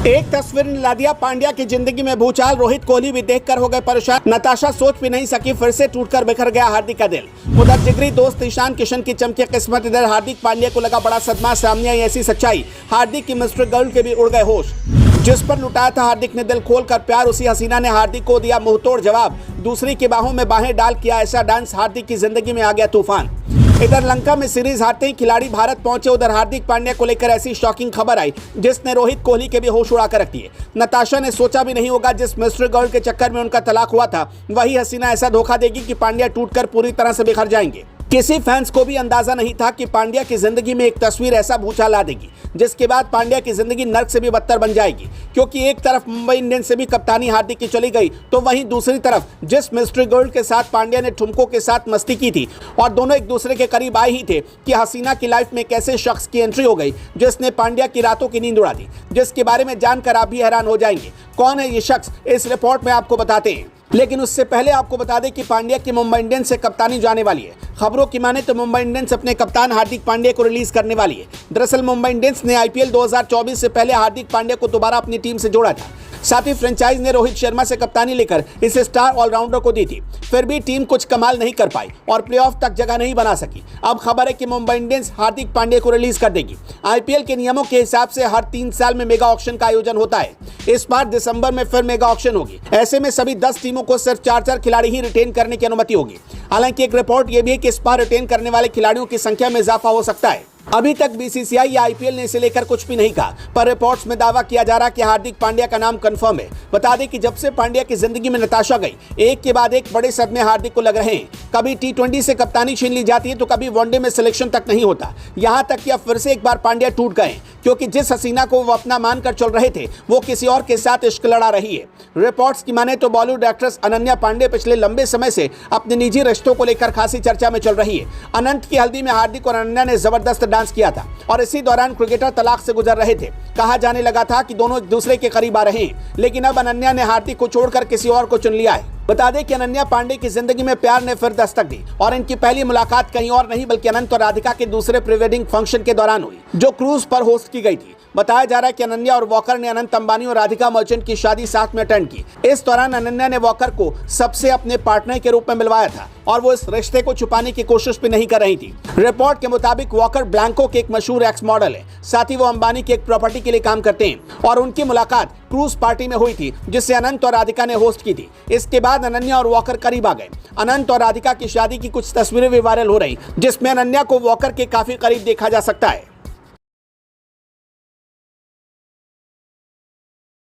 एक तस्वीर ने ला दिया पांड्या की जिंदगी में भूचाल। रोहित कोहली भी देखकर हो गए परेशान। नताशा सोच भी नहीं सकी, फिर से टूटकर बिखर गया हार्दिक का दिल। उधर जिगरी दोस्त ईशान किशन की चमकी किस्मत, इधर हार्दिक पांड्या को लगा बड़ा सदमा। सामने आई ऐसी सच्चाई, हार्दिक की मिस्टर गर्ल के भी उड़ गए होश। जिस पर लुटाया था हार्दिक ने दिल खोलकर प्यार, उसी हसीना ने हार्दिक को दिया मुंहतोड़ जवाब। दूसरी की बाहों में बाहें डाल किया ऐसा डांस, हार्दिक की जिंदगी में आ गया तूफान। इधर लंका में सीरीज हारते ही खिलाड़ी भारत पहुंचे। उधर हार्दिक पांड्या को लेकर ऐसी शॉकिंग खबर आई जिसने रोहित कोहली के भी होश उड़ा कर रख दिए। नताशा ने सोचा भी नहीं होगा, जिस मिस्टर गर्ल के चक्कर में उनका तलाक हुआ था, वही हसीना ऐसा धोखा देगी कि पांड्या टूटकर पूरी तरह से बिखर जाएंगे। किसी फैंस को भी अंदाजा नहीं था कि पांड्या की जिंदगी में एक तस्वीर ऐसा भूचाल ला देगी जिसके बाद पांड्या की जिंदगी नर्क से भी बदतर बन जाएगी। क्योंकि एक तरफ मुंबई इंडियंस से भी कप्तानी हार्दिक की चली गई, तो वहीं दूसरी तरफ जिस मिस्ट्री गोल्ड के साथ पांड्या ने ठुमकों के साथ मस्ती की थी और दोनों एक दूसरे के करीब आए ही थे कि हसीना की लाइफ में एक ऐसे शख्स की एंट्री हो गई जिसने पांड्या की रातों की नींद उड़ा दी, जिसके बारे में जानकर आप भी हैरान हो जाएंगे। कौन है ये शख्स, इस रिपोर्ट में आपको बताते हैं। लेकिन उससे पहले आपको बता दें कि पांड्या की मुंबई इंडियंस से कप्तानी जाने वाली है। खबरों की माने तो मुंबई इंडियंस अपने कप्तान हार्दिक पांड्या को रिलीज करने वाली है। दरअसल मुंबई इंडियंस ने आईपीएल 2024 से पहले हार्दिक पांड्या को दोबारा अपनी टीम से जोड़ा था। साथ ही फ्रेंचाइज ने रोहित शर्मा से कप्तानी लेकर इस स्टार ऑलराउंडर को दी थी। फिर भी टीम कुछ कमाल नहीं कर पाई और प्लेऑफ तक जगह नहीं बना सकी। अब खबर है कि मुंबई इंडियंस हार्दिक पांड्या को रिलीज कर देगी। आईपीएल के नियमों के हिसाब से हर 3 साल में मेगा ऑक्शन का आयोजन होता है। इस बार दिसंबर में फिर मेगा ऑक्शन होगी। ऐसे में सभी 10 टीमों को सिर्फ 4 खिलाड़ी ही रिटेन करने की अनुमति होगी। हालांकि एक रिपोर्ट यह भी है कि इस बार रिटेन करने वाले खिलाड़ियों की संख्या में इजाफा हो सकता है। अभी तक बीसीसीआई या आईपीएल ने इसे लेकर कुछ भी नहीं कहा, पर रिपोर्ट्स में दावा किया जा रहा है कि हार्दिक पांड्या का नाम कंफर्म है। बता दें कि जब से पांड्या की जिंदगी में नताशा गई, एक के बाद एक बड़े सदमे हार्दिक को लग रहे हैं। कभी T20 से कप्तानी छीन ली जाती है तो कभी वनडे में सिलेक्शन तक नहीं होता। यहाँ तक कि अब फिर से एक बार पांड्या टूट गए, क्योंकि जिस हसीना को वो अपना मानकर चल रहे थे वो किसी और के साथ इश्क लड़ा रही है। रिपोर्ट्स की माने तो बॉलीवुड एक्ट्रेस अनन्या पांडे पिछले लंबे समय से अपने निजी रिश्तों को लेकर खासी चर्चा में चल रही है। अनंत की हल्दी में हार्दिक और अनन्या ने जबरदस्त डांस किया था और इसी दौरान क्रिकेटर तलाक से गुजर रहे थे। कहा जाने लगा था कि दोनों एक दूसरे के करीब आ रहे हैं, लेकिन अब अनन्या ने हार्दिक को छोड़कर किसी और को चुन लिया है। बता दें कि अनन्या पांडे की जिंदगी में प्यार ने फिर दस्तक दी और इनकी पहली मुलाकात कहीं और नहीं बल्कि अनंत और राधिका के दूसरे प्री वेडिंग फंक्शन के दौरान हुई, जो क्रूज पर होस्ट की गई थी। बताया जा रहा है कि अनन्या और वॉकर ने अनंत अंबानी और राधिका मर्चेंट की शादी साथ में अटेंड की। इस दौरान अनन्या ने वॉकर को सबसे अपने पार्टनर के रूप में मिलवाया था और वो इस रिश्ते को छुपाने की कोशिश भी नहीं कर रही थी। रिपोर्ट के मुताबिक वॉकर ब्लैंको के एक मशहूर एक्स मॉडल है। साथ ही वो अंबानी की एक प्रॉपर्टी के लिए काम करते हैं और उनकी मुलाकात क्रूज पार्टी में हुई थी, जिसे अनंत और राधिका ने होस्ट की थी। इसके बाद अनन्या और वॉकर करीब आ गए। अनंत और राधिका की शादी की कुछ तस्वीरें भी वायरल हो रही, जिसमें अनन्या को वॉकर के काफी करीब देखा जा सकता है।